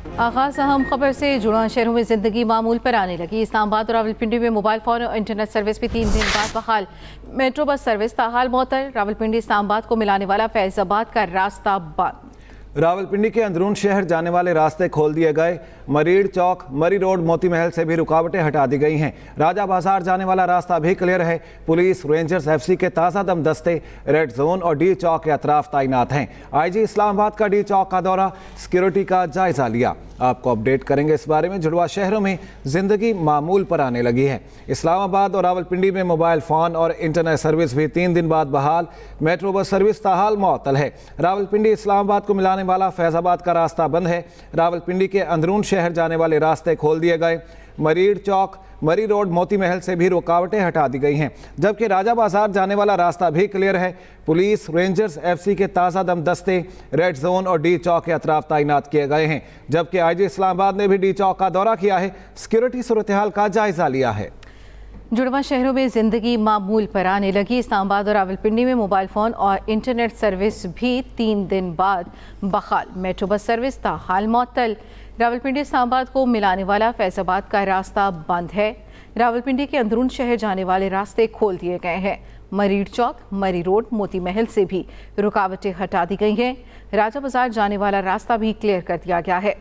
आगाज अहम खबर से जुड़ा। शहरों में जिंदगी मामूल पर आने लगी। इस्लामाबाद और रावलपिंडी में मोबाइल फोन और इंटरनेट सर्विस भी 3 दिन बाद बहाल। मेट्रो बस सर्विस ताहाल मअतल। रावलपिंडी इस्लामाबाद को मिलाने वाला फैजाबाद का रास्ता बंद। रावलपिंडी के अंदरून शहर जाने वाले रास्ते खोल दिए गए। मरीड़ चौक, मरी रोड, मोती महल से भी रुकावटें हटा दी गई हैं। राजा बाजार जाने वाला रास्ता भी क्लियर है। पुलिस, रेंजर्स, एफसी के ताज़ा दम दस्ते रेड जोन और डी चौक के अतराफ तैनात हैं। आईजी इस्लामाबाद का डी चौक का दौरा, सिक्योरिटी का जायजा लिया। आपको अपडेट करेंगे इस बारे में। जुड़वा शहरों में जिंदगी मामूल पर आने लगी है। इस्लामाबाद और रावलपिंडी में मोबाइल फोन और इंटरनेट सर्विस भी 3 दिन बाद बहाल। मेट्रो बस सर्विस ताहाल मअतल है। रावलपिंडी इस्लामाबाद को मिलाने वाला फैजाबाद का रास्ता बंद है। रावलपिंडी के अंदरून शहर जाने वाले रास्ते खोल दिए गए। मरीड़ चौक, मरी रोड, मोती महल से भी रुकावटें हटा दी गई हैं, जबकि राजा बाजार जाने वाला रास्ता भी क्लियर है। पुलिस, रेंजर्स, एफसी के ताज़ा दम दस्ते रेड जोन और डी चौक के अतराफ तैनात किए गए हैं, जबकि आईजी इस्लामाबाद ने भी डी चौक का दौरा किया है, सिक्योरिटी सूरत हाल का जायजा लिया है। जुड़वा शहरों में जिंदगी मामूल पर आने लगी। इस्लामाबाद और रावलपिंडी में मोबाइल फोन और इंटरनेट सर्विस भी 3 दिन बाद बहाल। मेट्रो बस सर्विस ताहाल मअतल। रावलपिंडी इस्लामाबाद को मिलाने वाला फैजाबाद का रास्ता बंद है। रावलपिंडी के अंदरून शहर जाने वाले रास्ते खोल दिए गए हैं। मरीड़ चौक, मरी रोड, मोती महल से भी रुकावटें हटा दी गई हैं। राजा बाजार जाने वाला रास्ता भी क्लियर कर दिया गया है,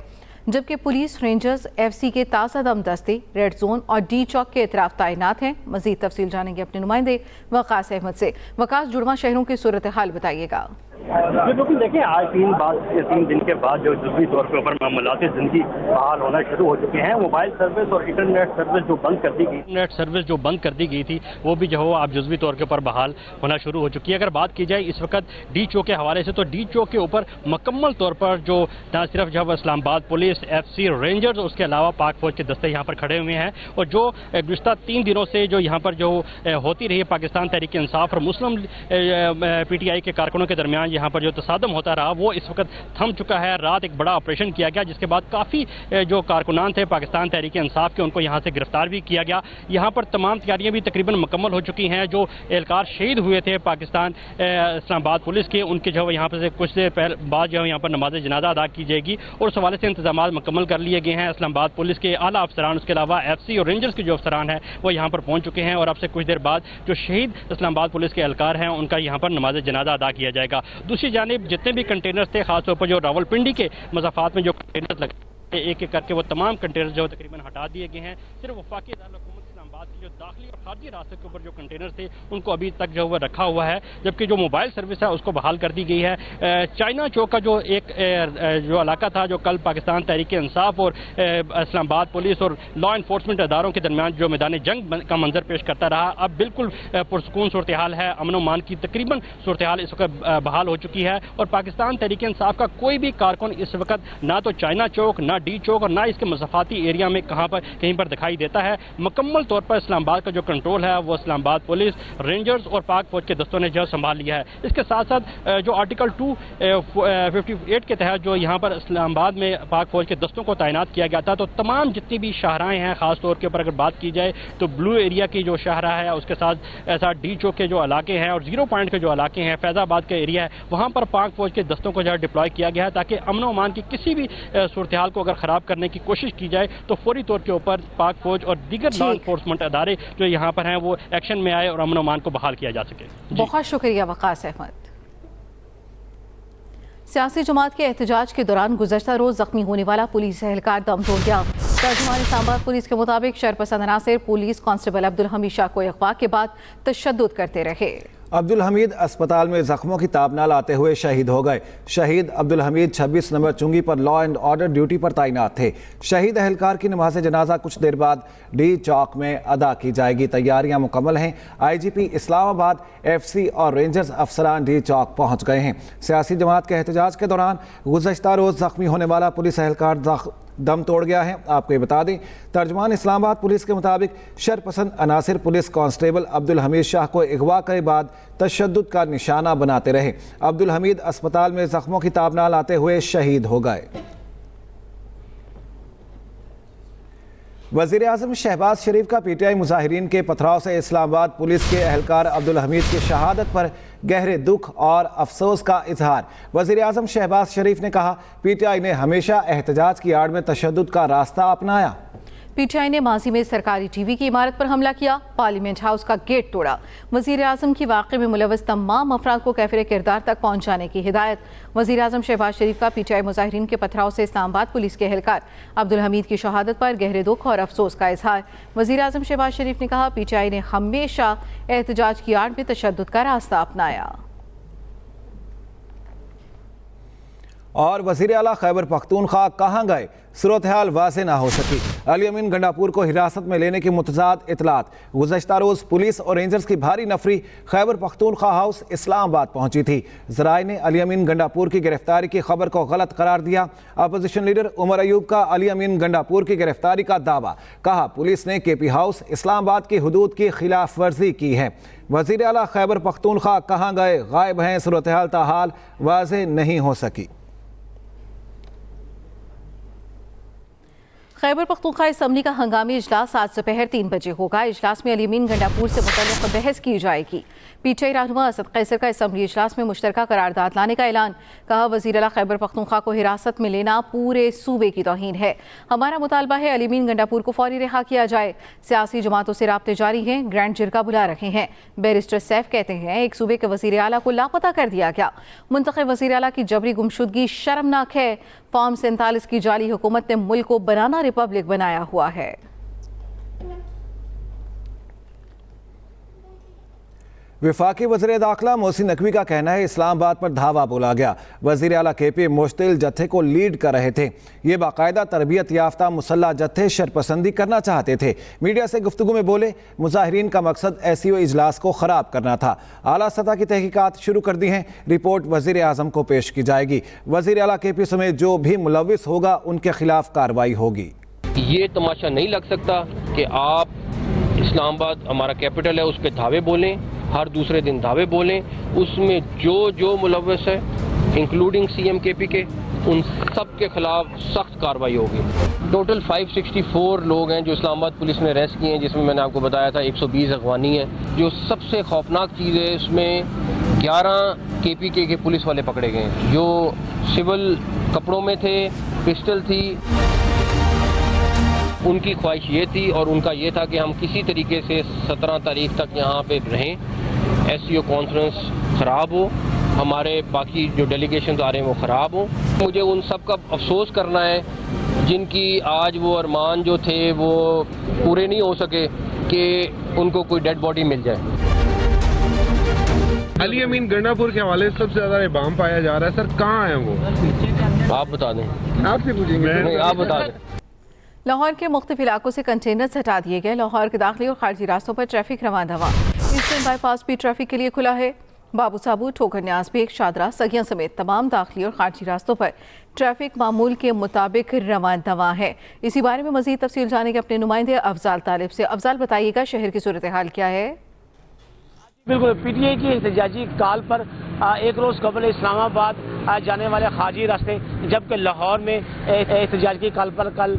जबकि पुलिस, रेंजर्स, एफसी के ताज़ा दम दस्ते रेड जोन और डी चौक के अतराफ तैनात हैं। मजीद तफसील जानेंगे अपने नुमाइंदे वकास अहमद से। वकास, जुड़वा शहरों की सूरत हाल बताइएगा। बिल्कुल, देखिए आज 3 दिन के बाद जो जुज़वी तौर पर ऊपर मामलाती जिंदगी बहाल होना शुरू हो चुके हैं। मोबाइल सर्विस और इंटरनेट सर्विस जो बंद कर दी गई थी वो भी जो है आप जुज़वी तौर के ऊपर बहाल होना शुरू हो चुकी है। अगर बात की जाए इस वक्त डी चौक के हवाले से, तो डी चौक के ऊपर मुकम्मल तौर पर जो न सिर्फ जब इस्लामाबाद पुलिस, एफसी, रेंजर्स, उसके अलावा पाक फौज के दस्ते यहाँ पर खड़े हुए हैं। और जो गुज़श्ता 3 दिनों से जो यहाँ पर जो होती रही पाकिस्तान तहरीक इंसाफ और मुस्लिम PTI के कारकुनों के दरमियान यहाँ पर जो तसादम होता रहा, वो इस वक्त थम चुका है। रात एक बड़ा ऑपरेशन किया गया, जिसके बाद काफ़ी जो कारकुनान थे पाकिस्तान तहरीक इंसाफ के, उनको यहाँ से गिरफ्तार भी किया गया। यहाँ पर तमाम तैयारियाँ भी तकरीबन मुकम्मल हो चुकी हैं। जो एहलकार शहीद हुए थे पाकिस्तान इस्लामाबाद पुलिस के, उनके जो यहाँ पर से कुछ देर पहले बाद जो है यहाँ पर नमाज जनाजा अदा की जाएगी और उस हवाले से इंतजाम मुकम्मल कर लिए गए हैं। इस्लामाबाद पुलिस के आला अफसरान, उसके अलावा एफसी और रेंजर्स के जो अफसरान हैं वो यहाँ पर पहुँच चुके हैं और अब से कुछ देर बाद जो शहीद इस्लामाबाद पुलिस के एहलकार हैं उनका यहाँ पर नमाज जनाजा अदा किया जाएगा। दूसरी जानिब जितने भी कंटेनर्स थे, खासतौर पर जो रावलपिंडी के मज़ाफ़ात में जो कंटेनर्स लगे, एक एक करके वो तमाम कंटेनर्स जो तकरीबन हटा दिए गए हैं। सिर्फ वफाकी दारुल-हुकूमत इस्लामाबाद के जो दाखिली और खारजी रास्ते के ऊपर जो कंटेनर्स थे उनको अभी तक जो है रखा हुआ है, जबकि जो मोबाइल सर्विस है उसको बहाल कर दी गई है। चाइना चौक का जो एक जो इलाका था, जो कल पाकिस्तान तहरीक इंसाफ और इस्लामाबाद पुलिस और लॉ इन्फोर्समेंट अदारों के दरमियान जो मैदान जंग का मंजर पेश करता रहा, अब बिल्कुल पुरसकून सूरत हाल है। अमन मान की तकरीबन सूरत हाल इस वक्त बहाल हो चुकी है और पाकिस्तान तहरीक इंसाफ का कोई भी कारकुन इस वक्त ना तो चाइना चौक, ना डी चौक और ना इसके मज़ाफ़ाती एरिया में कहीं पर दिखाई देता है। मुकम्मल तौर पर इस्लामाबाद का जो कंट्रोल है वो इस्लामाबाद पुलिस, रेंजर्स और पाक फौज के दस्तों ने जो संभाल लिया है। इसके साथ साथ जो आर्टिकल 258 के तहत जो यहाँ पर इस्लामाबाद में पाक फौज के दस्तों को तैनात किया गया था, तो तमाम जितनी भी शाहराएँ हैं, ख़ासतौर के ऊपर अगर बात की जाए तो ब्लू एरिया की जो शाहरा है, उसके साथ ऐसा डी चौक के जो इलाके हैं और 0 पॉइंट के जो इलाके हैं, फैज़ाबाद का एरिया है, वहाँ पर पाक फौज के दस्तों को जो है डिप्लॉय किया गया है, ताकि अमन व अमान की किसी भी सूरत हाल को अगर ख़राब करने की कोशिश की जाए तो फौरी तौर के ऊपर पाक फौज और दीगर लॉ इन्फोर्समेंट अदारे जो यहाँ पर हैं वो एक्शन में आए और अमन व अमान को बहाल किया जा सके। बहुत शुक्रिया वकास अहमद। सियासी जमात के एहतजाज के दौरान गुज़श्ता रोज जख्मी होने वाला पुलिस एहलकार दम तोड़ गया। तर्जुमान इस्लामाबाद पुलिस के मुताबिक शरपसंद अनासिर पुलिस कांस्टेबल अब्दुल हमीद शाह को अगवा के बाद तशद्दुद करते रहे। अब्दुल हमीद अस्पताल में जख्मों की ताब न लाते हुए शहीद हो गए। शहीद अब्दुल हमीद 26 नंबर चुंगी पर लॉ एंड ऑर्डर ड्यूटी पर तैनात थे। शहीद एहलकार की नमाज जनाजा कुछ देर बाद डी चौक में अदा की जाएगी। तैयारियां मुकम्मल हैं। IGP इस्लामाबाद, FC और रेंजर्स अफसरान डी चौक पहुंच गए हैं। सियासी जमात के एहतजाज के दौरान गुज़श्ता रोज जख्मी होने वाला पुलिस एहलकार दम तोड़ गया है। आपको ये बता दें, तर्जुमान इस्लामाबाद पुलिस के मुताबिक शरपसंद अनासिर पुलिस कांस्टेबल अब्दुल हमीद शाह को अगवा के बाद तशद्दुद का निशाना बनाते रहे। अब्दुल हमीद अस्पताल में जख्मों की ताब न लाते हुए शहीद हो गए। वज़ीर आज़म शहबाज शरीफ का पीटीआई मुजाहिरीन के पथराव से इस्लामाबाद पुलिस के अहलकार अब्दुल हमीद की शहादत पर गहरे दुख और अफसोस का इजहार। वज़ीर आज़म शहबाज शरीफ ने कहा, पीटीआई ने हमेशा एहतजाज की आड़ में तशद्दुद का रास्ता अपनाया। पीटीआई ने माजी में सरकारी टीवी की इमारत पर हमला किया, पार्लियामेंट हाउस का गेट तोड़ा। वज़ीर आज़म की वाक़े में मुलव्वस तमाम अफराद को कैफिर किरदार तक पहुँचाने की हिदायत। वज़ीर आज़म शहबाज शरीफ का पीटीआई मुजाहिरीन के पथराव से इस्लामाबाद पुलिस के एहलकार अब्दुल हमीद की शहादत पर गहरे दुख और अफसोस का इजहार। वज़ीर आज़म शहबाज शरीफ ने कहा, पीटीआई ने हमेशा एहतजाज की आड़ में तशद्दुद का रास्ता अपनाया। और वज़ीर आला खैबर पख्तूनख्वा कहाँ गए, सूरत हाल वाज़ेह ना हो सकी। अली अमीन गंडापुर को हिरासत में लेने की मुतज़ाद इतलात। गुज़श्ता रोज़ पुलिस और रेंजर्स की भारी नफरी खैबर पख्तूनख्वा हाउस इस्लामाबाद पहुंची थी। ज़राए ने अली अमीन गंडापुर की गिरफ्तारी की खबर को गलत करार दिया। अपोजिशन लीडर उमर अयूब का अली अमीन गंडापुर की गिरफ्तारी का दावा। कहा, पुलिस ने केपी हाउस इस्लामाबाद की हुदूद की खिलाफ वर्जी की है। वज़ीर आला खैबर पख्तूनख्वा कहाँ गए, गायब हैं, सूरत हाल ताहाल वाज़ेह नहीं हो सकी। खैबर पख्तूनख्वा असम्बली का हंगामी इजलास आज दोपहर 3 बजे होगा। इजलास में अली अमीन गंडापुर से मुतल्लिक़ बहस की जाएगी। पीटीआई रहनुमा असद कैसर का असम्बली इजलास में मुश्तरका करारदाद लाने का ऐलान। कहा, वज़ीर आला खैबर पख्तूनख्वा को हिरासत में लेना पूरे सूबे की तौहीन है। हमारा मुतालबा है अली अमीन गंडापुर को फौरी रिहा किया जाए। सियासी जमातों से राब्ते जारी हैं, ग्रैंड जिरगा बुला रखे हैं। बैरिस्टर सैफ कहते हैं, एक सूबे के वज़ीर आला को लापता कर दिया गया। मुंतखब वज़ीर आला की जबरी गुमशुदगी शर्मनाक है। फॉर्म 47 की जाली हुकूमत ने मुल्क को बनाना रिपब्लिक बनाया हुआ है। वफाकी वज़ीर दाखिला मोहसिन नकवी का कहना है, इस्लामाबाद पर धावा बोला गया। वज़ीर आला केपी मुश्तिल जत्थे को लीड कर रहे थे। ये बाकायदा तरबियत याफ्ता मुसल्ला जत्थे शरपसंदी करना चाहते थे। मीडिया से गुफ्तगू में बोले, मुजाहिरीन का मकसद SCO इजलास को ख़राब करना था। आला सतह की तहकीकात शुरू कर दी हैं। रिपोर्ट वज़ीर आज़म को पेश की जाएगी। वज़ीर आला केपी समेत जो भी मुलव्विस होगा उनके खिलाफ कार्रवाई होगी। ये तमाशा नहीं लग सकता कि आप इस्लामाबाद हमारा कैपिटल है, उस पर धावे बोलें, हर दूसरे दिन धावे बोलें। उसमें जो मुलव्वस है इंक्लूडिंग CM KP के, उन सब के खिलाफ सख्त कार्रवाई होगी। टोटल 564 लोग हैं जो इस्लामाबाद पुलिस ने अरेस्ट किए हैं, जिसमें मैंने आपको बताया था 120 अगवानी है। जो सबसे खौफनाक चीज़ है, उसमें 11 KPK के पुलिस वाले पकड़े गए हैं जो सिविल कपड़ों में थे, पिस्टल थी। उनकी ख्वाहिश ये थी और उनका ये था कि हम किसी तरीके से 17 तारीख तक यहाँ पे रहें, SCO कॉन्फ्रेंस ख़राब हो, हमारे बाकी जो डेलीगेशन आ रहे हैं वो ख़राब हो। मुझे उन सब का अफसोस करना है जिनकी आज वो अरमान जो थे वो पूरे नहीं हो सके कि उनको कोई डेड बॉडी मिल जाए। अली अमीन गंडापुर के हवाले से सबसे ज़्यादा इबाम पाया जा रहा है, सर कहाँ है वो? आप बता दें। आपसे पूछेंगे। नहीं, आप बता दें। लाहौर के मुख्तलिफ इलाकों से कंटेनर्स हटा दिए गए। लाहौर के दाखिली और खारजी रास्तों पर ट्रैफिक रवां दवा। ईस्टर्न बाईपास भी ट्रैफिक के लिए खुला है। बाबू साबू, ठोकर न्याज बेग, शादरा, सगियां समेत तमाम दाखिली और खारजी रास्तों पर ट्रैफिक मामूल के मुताबिक रवां दवा है। इसी बारे में मजीद तफसील जाने के अपने नुमाइंदे अफजाल तालिब से। अफजाल, बताइएगा शहर की सूरत हाल क्या है? बिल्कुल, PTI की एहतजाजी काल पर एक रोज़ कबल इस्लामाबाद जाने वाले खारजी रास्ते, जबकि लाहौर में एहतजाज की काल पर कल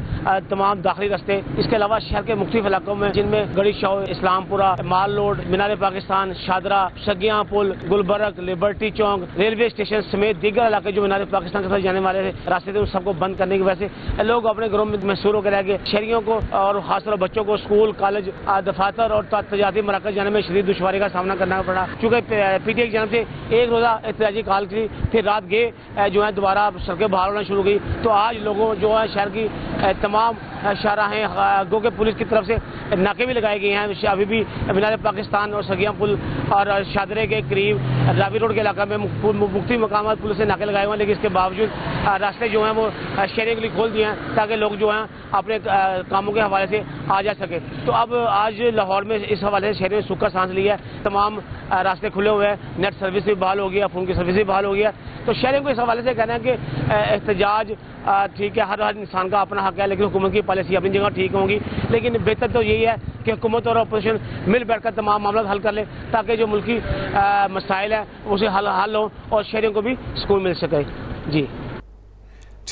तमाम दाखिली रास्ते, इसके अलावा शहर के मुख्तलिफ इलाकों में जिनमें गड़ी शाह, इस्लामपुरा, माल रोड, मीनार पाकिस्तान, शादरा, सगियां पुल, गुलबर्ग, लिबर्टी चौक, रेलवे स्टेशन समेत दीगर इलाके जो मीनार पाकिस्तान के साथ जाने वाले रास्ते थे उन सबको बंद करने की वजह से लोग अपने घरों में महसूर होकर रह गए। शहरियों को और खासतौर बच्चों को स्कूल, कॉलेज, दफातर और तजारती मराकज जाने में शदीद दुश्वारी का सामना करना पड़ा। चूँकि PTI की जानब से एक रोज़ा एहतजाजी काल की, फिर रात गए जो है दोबारा सड़कें बहाल होना शुरू की, तो आज लोगों जो है शहर की तमाम शाहराहें गो के पुलिस की तरफ से नाके भी लगाए गए हैं। अभी भी मीनार पाकिस्तान और सगियां पुल और शादरे के करीब रावी रोड के इलाका में मुख्तलिफ मकामात पुलिस ने नाके लगाए हुए हैं, लेकिन इसके बावजूद रास्ते जो हैं वो शहरियों के लिए खोल दिए हैं ताकि लोग जो हैं अपने कामों के हवाले से आ जा सके। तो अब आज लाहौर में इस हवाले से शहरियों ने सूखा सांस लिया है। तमाम रास्ते खुले हुए हैं, नेट सर्विस भी बहाल हो गया, फ़ोन की सर्विस भी बहाल हो गया। तो शहरियों को इस हवाले से कहना है कि एहतजाज ठीक है, हर इंसान का अपना हक है, लेकिन हुकूमत की पॉलिसी अपनी जगह ठीक होंगी। लेकिन बेहतर तो यही है कि हुकूमत और अपोजिशन मिल बैठकर तमाम मामला हल कर ले ताकि जो मुल्की मसाइल है उसे हल हो और शहरियों को भी सुकून मिल सके। जी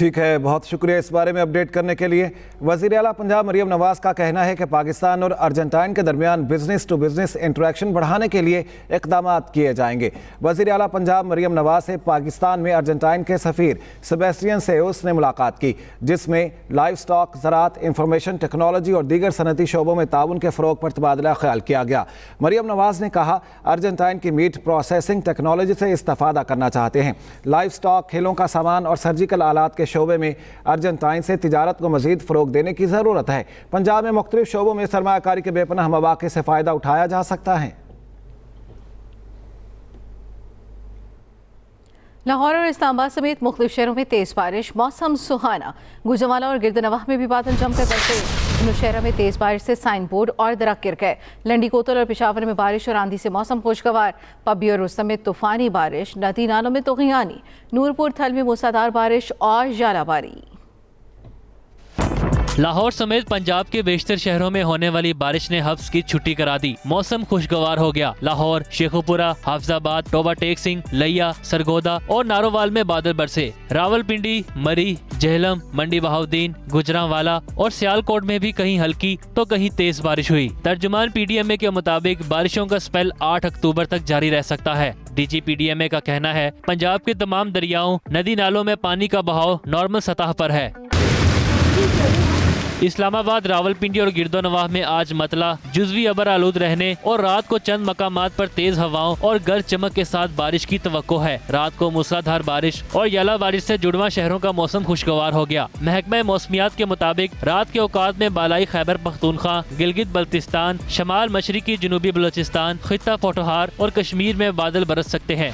ठीक है, बहुत शुक्रिया इस बारे में अपडेट करने के लिए। वज़ीर आला पंजाब मरियम नवाज का कहना है कि पाकिस्तान और अर्जेंटाइन के दरमियान बिजनेस टू बिजनेस इंटरेक्शन बढ़ाने के लिए इक़दाम किए जाएंगे। वज़ीर आला पंजाब मरियम नवाज से पाकिस्तान में अर्जेंटाइन के सफ़ीर सेबेस्टियन सेयोस ने मुलाकात की, जिसमें लाइव स्टॉक, ज़राअत, इंफॉर्मेशन टेक्नोलॉजी और दीगर सनती शोबों में ताउन के फ़रोग पर तबादला ख्याल किया गया। मरियम नवाज ने कहा, अर्जेंटाइन की मीट प्रोसेसिंग टेक्नोलॉजी से इस्तेफादा करना चाहते हैं। लाइव स्टॉक, खेलों का सामान और सर्जिकल आलात के शोबे में अर्जेंटाइन से तिजारत को मजीद फ़रोग देने की ज़रूरत है। पंजाब में मुख्तलिफ शोबों में सरमायाकारी के बेपनाह मौक़े से फ़ायदा उठाया जा सकता है। लाहौर और इस्लामाबाद समेत मुख्तलिफ शहरों में तेज़ बारिश, मौसम सुहाना। गुजरांवाला और गिरदनवाह में भी बादल जमकर बरसे। नौशहरा में तेज़ बारिश से साइन बोर्ड और दरख्त गिर गए। लंडी कोतल और पेशावर में बारिश और आंधी से मौसम खुशगवार। पब्बी और रुस्तम में तूफ़ानी बारिश, नदी नालों में तूग़यानी। नूरपुर थल में मूसलाधार बारिश और जालाबारी। लाहौर समेत पंजाब के बेशतर शहरों में होने वाली बारिश ने हफ्स की छुट्टी करा दी। मौसम खुशगवार हो गया। लाहौर, शेखुपुरा, हाफजाबाद, टोबा टेक सिंह, लिया, सरगोदा और नारोवाल में बादल बरसे। रावलपिंडी, मरी, जहलम, मंडी बहाउद्दीन, गुजरांवाला और सियालकोट में भी कहीं हल्की तो कहीं तेज बारिश हुई। तर्जुमान PDMA के मुताबिक बारिशों का स्पेल 8 अक्टूबर तक जारी रह सकता है। DG PDMA का कहना है, पंजाब के तमाम दरियाओं, नदी नालों में पानी का बहाव नॉर्मल सतह पर है। इस्लामाबाद, रावलपिंडी और गिरदोनवाह में आज मतला, जुज़वी अबर आलूद रहने और रात को चंद मकामात पर तेज हवाओं और गरज चमक के साथ बारिश की तवक्को है। रात को मूसलाधार बारिश और याला बारिश से जुड़वा शहरों का मौसम खुशगवार हो गया। महकमा मौसमियात के मुताबिक रात के औकात में बालाई खैबर पख्तूनख्वा, गिलगित बल्तिस्तान, शमाल मशरिकी जनूबी बलोचिस्तान, खित्ता पोठोहार और कश्मीर में बादल बरस सकते हैं।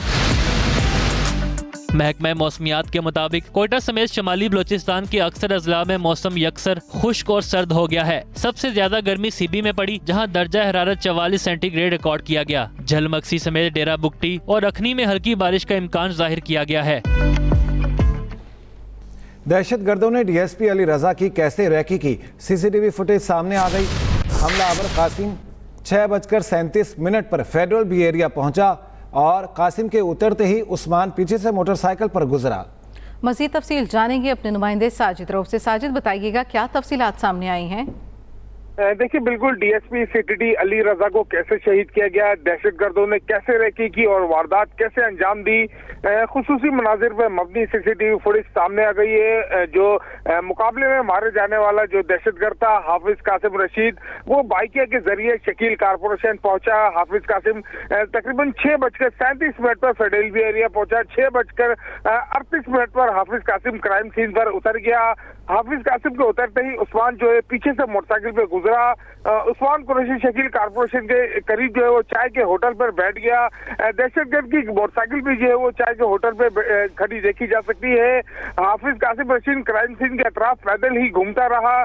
महकमा मौसमियात के मुताबिक कोयटा समेत शमाली बलोचिस्तान के अक्सर अजला में मौसम यकसर खुश्क और सर्द हो गया है। सबसे ज्यादा गर्मी सीबी में पड़ी, जहां दर्जा हरारत 44 सेंटीग्रेड रिकॉर्ड किया गया। झलमक्सी समेत डेरा बुगटी और अखनी में हल्की बारिश का इम्कान जाहिर किया गया है। दहशतगर्दों ने DSP अली रजा की कैसे रैकी की, CCTV फुटेज सामने आ गई। हमलावर कासिम 6:37 पर फेडरल बी एरिया पहुंचा और कासिम के उतरते ही उस्मान पीछे से मोटरसाइकिल पर गुजरा। मज़ीद तफसील जानेंगे अपने नुमाइंदे साजिद रऊफ से। साजिद, बताइएगा क्या तफसीलात सामने आई हैं? देखिए, बिल्कुल DSP CTD अली रजा को कैसे शहीद किया गया, दहशतगर्दों ने कैसे रैकी की और वारदात कैसे अंजाम दी, खुसूसी मनाजिर पर मबनी CCTV फुटेज सामने आ गई है। जो मुकाबले में मारे जाने वाला जो दहशतगर्द था हाफिज कासिम रशीद, वो बाइकिया के जरिए शकील कारपोरेशन पहुंचा। हाफिज कासिम तकरीबन 6:37 पर फेडरल एरिया पहुंचा। 6:38 पर हाफिज कासिम क्राइम सीन पर उतर गया। हाफिज कासिम के उतरते ही उस्मान जो है पीछे से मोटरसाइकिल पे गुजरा। उस्मान कुरैशी शकील कारपोरेशन के करीब जो है वो चाय के होटल पर बैठ गया। दहशतगर्द की मोटरसाइकिल भी जो है वो चाय के होटल पे खड़ी देखी जा सकती है। हाफिज कासिम रशीद क्राइम सीन के अतराफ पैदल ही घूमता रहा।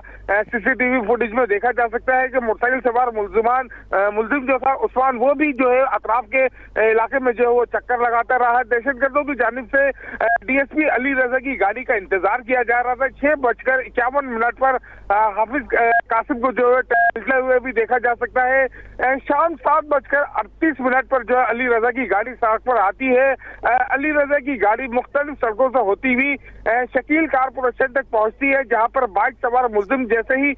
CCTV फुटेज में देखा जा सकता है कि मोटरसाइकिल सवार मुलजिम जो था उस्मान, वो भी जो है अतराफ के इलाके में जो है वो चक्कर लगाता रहा। दहशतगर्दों की जानिब से DSP अली रजा की गाड़ी का इंतजार किया जा रहा था। 6:51 पर हाफिज कासिम को जो है निकले हुए भी देखा जा सकता है। शाम 7:38 पर जो है अली रजा की गाड़ी सड़क पर आती है। अली रजा की गाड़ी मुख्तलिफ सड़कों से होती हुई शकील कारपोरेशन तक पहुंचती है, जहां पर बाइक सवार मुल्जिम जैसे ही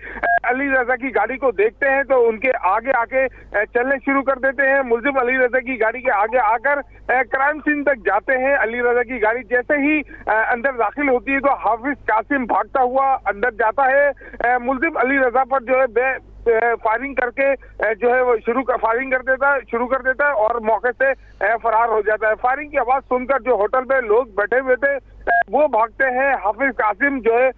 अली रजा की गाड़ी को देखते हैं तो उनके आगे आके चलने शुरू कर देते हैं। मुल्जिम अली रजा की गाड़ी के आगे आकर क्राइम सीन तक जाते हैं। अली रजा की गाड़ी जैसे ही अंदर दाखिल होती है तो हाफिज कासिम भागता हुआ अंदर जाता है। मुल्जिम अली रजा पर जो है फायरिंग करके जो है वो फायरिंग शुरू कर देता है और मौके से फरार हो जाता है। फायरिंग की आवाज सुनकर जो होटल में लोग बैठे हुए थे वो भागते हैं। हाफिज कासिम जो है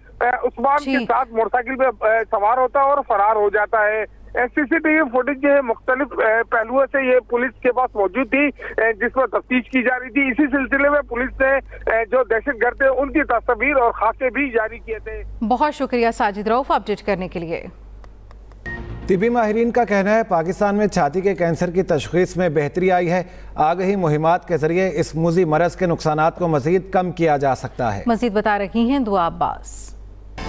उस्मान के साथ मोटरसाइकिल पे सवार होता है और फरार हो जाता है। CCTV फुटेज जो है मुख्तलिफ पहलुओं से ये पुलिस के पास मौजूद थी, जिस पर तफ्तीश की जा रही थी। इसी सिलसिले में पुलिस ने जो दहशतगर्द थे उनकी तस्वीर और खाके भी जारी किए थे। बहुत शुक्रिया साजिद रऊफ अपडेट करने के लिए। तिबी माहिरीन का कहना है पाकिस्तान में छाती के कैंसर की तशखीस में बेहतरी आई है। आगही मुहिमात के जरिए इस मुजी मरज के नुकसानात को मजीद कम किया जा सकता है। मजीद बता रही हैं दुआ अब्बास।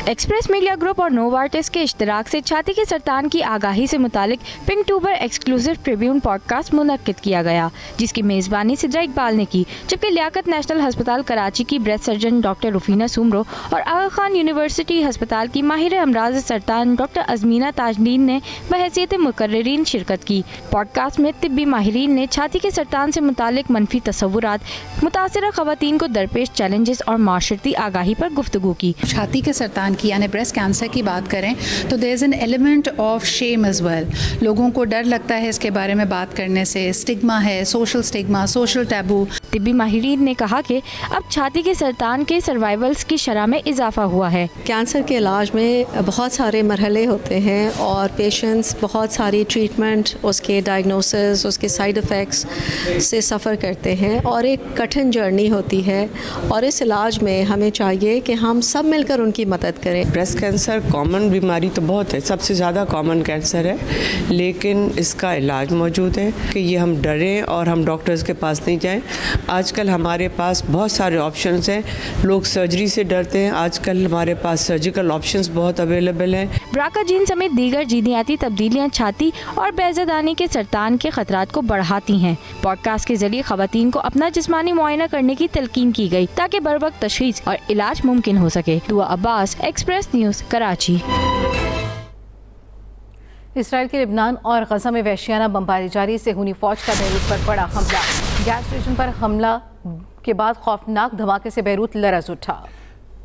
एक्सप्रेस मीडिया ग्रुप और नोवार्टिस के इश्तराक से छाती के सरतान की आगाही से मुतालिक पिंक ट्यूबर एक्सक्लूसिव ट्रिब्यून पॉडकास्ट मुनक्किद किया गया, जिसकी मेज़बानी सिद्रा इकबाल ने की, जबकि लियाकत नेशनल हस्पताल कराची की ब्रेस्ट सर्जन डॉक्टर रुफीना सुमरो और आगा खान यूनिवर्सिटी हस्पताल की माहिर अमराज सरतान डॉक्टर अजमीना ताजनीन ने बहैसियत मुकर्रिरीन शिरकत की। पॉडकास्ट में तिब्बी माहिरीन ने छाती के सरतान से मुतालिक मनफी तसव्वुरात, मुतासिरा ख़वातीन को दरपेश चैलेंजेस और माशरती आगाही पर गुफ्तगू की। छाती के सरतान की यानी ब्रेस्ट कैंसर की बात करें तो there is an element of shame as well. लोगों को डर लगता है इसके बारे में बात करने से, स्टिग्मा है, सोशल स्टिग्मा, सोशल टैबू। तिब्बी माहिरीन ने कहा कि अब छाती के सरतान के सर्वाइवल्स की शरह में इजाफा हुआ है। कैंसर के इलाज में बहुत सारे मरहले होते हैं और पेशेंट्स बहुत सारी ट्रीटमेंट, उसके डायग्नोसिस, उसके साइड इफ़ेक्ट्स से सफ़र करते हैं और एक कठिन जर्नी होती है और इस इलाज में हमें चाहिए कि हम सब मिलकर उनकी मदद करें। ब्रेस्ट कैंसर कॉमन बीमारी तो बहुत है, सबसे ज़्यादा कॉमन कैंसर है, लेकिन इसका इलाज मौजूद है कि ये हम डरें और हम डॉक्टर्स के पास नहीं जाएं। आजकल हमारे पास बहुत सारे ऑप्शंस हैं, लोग सर्जरी से डरते हैं, आजकल हमारे पास सर्जिकल ऑप्शंस बहुत अवेलेबल हैं। ब्राका जीन समेत दीगर जीनियाती तब्दीलियां छाती और बेज़दानी के सरतान के खतरात को बढ़ाती हैं। पॉडकास्ट के जरिए ख़वातीन को अपना जिस्मानी मुआयना करने की तलकीन की गई ताकि बरवक्त तशख़ीस और इलाज मुमकिन हो सके। दुआ Abbas, express news, Karachi. Israel के लिबनान और गजा में वहशियाना बमबारी जारी, सेहूनी फौज का बैरूत पर बड़ा हमला। गैस स्टेशन पर हमला के बाद खौफनाक धमाके से बैरूत लरज़ उठा।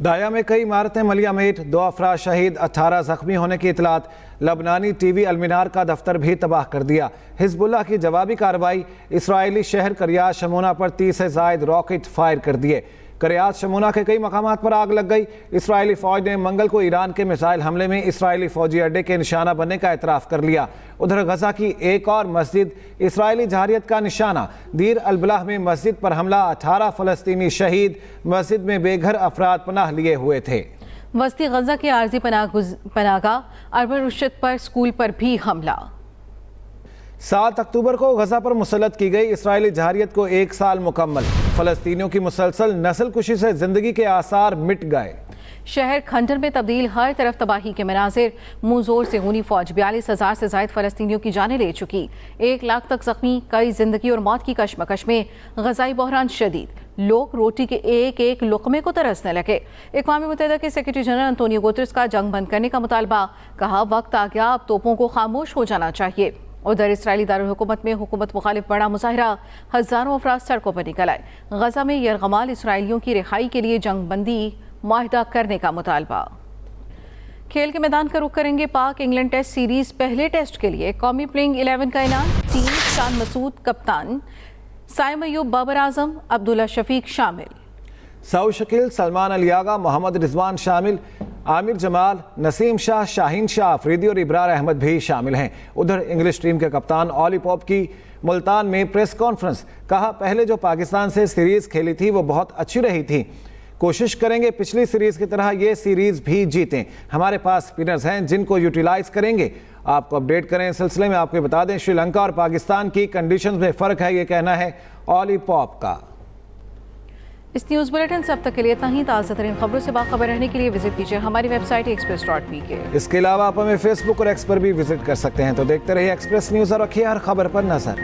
दाया में कई इमारतें मलियामेट, 2 अफराद शहीद, 18 जख्मी होने की इतलात। लबनानी टीवी अलमिनार का दफ्तर भी तबाह कर दिया। हिजबुल्लाह की जवाबी कार्रवाई, इसराइली शहर करियात शमोना पर 30 से ज़ायद रॉकेट फायर कर दिए। करियात शमोना के कई मकामात पर आग लग गई। इसराइली फ़ौज ने मंगल को ईरान के मिसाइल हमले में इसराइली फ़ौजी अड्डे के निशाना बनने का एतराफ़ कर लिया। उधर गजा की एक और मस्जिद इसराइली जहारियत का निशाना। दीर अल-बलाह में मस्जिद पर हमला, 18 फ़लस्तीनी शहीद। मस्जिद में बेघर अफराद पनाह लिए हुए थे। वस्ती गजा के आर्जी पनाहगाह अर्बन रुशद पर स्कूल पर भी हमला। 7 अक्टूबर को गजा पर मुसल्लत की गई इसराइली जहारियत को 1 साल मुकम्मल। फ़लस्तीनियों की मुसलसल नस्ल कुशी से ज़िंदगी के आसार मिट गए। शहर खंडर में तब्दील, हर तरफ तबाही के मनाजिर। मुंहजोर सेहूनी फौज 42,000 से ज़ायद फ़लस्तीनियों की जानें ले चुकी। 1 लाख तक जख्मी, कई जिंदगी और मौत की कशमकश में। गज़ाई बहरान शदीद, लोग रोटी के एक एक लुक़मे को तरसने लगे। अक़वाम मुत्तहिदा के सेक्रेटरी जनरल अंतोनियो गुतरस का जंग बंद करने का मुतालबा, कहा वक्त आ गया, अब तोपों को खामोश हो जाना चाहिए। उधर इसराइली दारुल हुकूमत में हुकूमत मुखालिफ बड़ा मुजाहरा, हज़ारों अफराद सड़कों पर निकल आए। गजा में यरगमाल इसराइलियों की रिहाई के लिए जंग बंदी मुआहिदा करने का मुतालबा। खेल के मैदान का रुख करेंगे पाक इंग्लैंड टेस्ट सीरीज। पहले टेस्ट के लिए कौमी प्लेइंग 11 का ऐलान। टीम शान मसूद कप्तान, साइम अयूब, बाबर आजम, अब्दुल्ला शफीक शामिल। सऊ शकील, सलमान अली आगा, मोहम्मद रिजवान शामिल। आमिर जमाल, नसीम शाह, शाहीन शाह अफरीदी और इब्रार अहमद भी शामिल हैं। उधर इंग्लिश टीम के कप्तान ऑली पॉप की मुल्तान में प्रेस कॉन्फ्रेंस, कहा पहले जो पाकिस्तान से सीरीज़ खेली थी वो बहुत अच्छी रही थी, कोशिश करेंगे पिछली सीरीज़ की तरह ये सीरीज़ भी जीतें। हमारे पास स्पिनर्स हैं जिनको यूटिलाइज करेंगे। आपको अपडेट करें इस सिलसिले में आपको बता दें श्रीलंका और पाकिस्तान की कंडीशंस में फ़र्क है, ये कहना है ऑली पॉप का। इस न्यूज़ बुलेटिन से अब तक के लिए इतना ही। ताज़ा तरीन खबरों से बाखबर रहने के लिए विजिट कीजिए हमारी वेबसाइट express.pk। इसके अलावा आप हमें फेसबुक और एक्स पर भी विजिट कर सकते हैं। तो देखते रहिए एक्सप्रेस न्यूज़ और रखिए हर खबर पर नजर।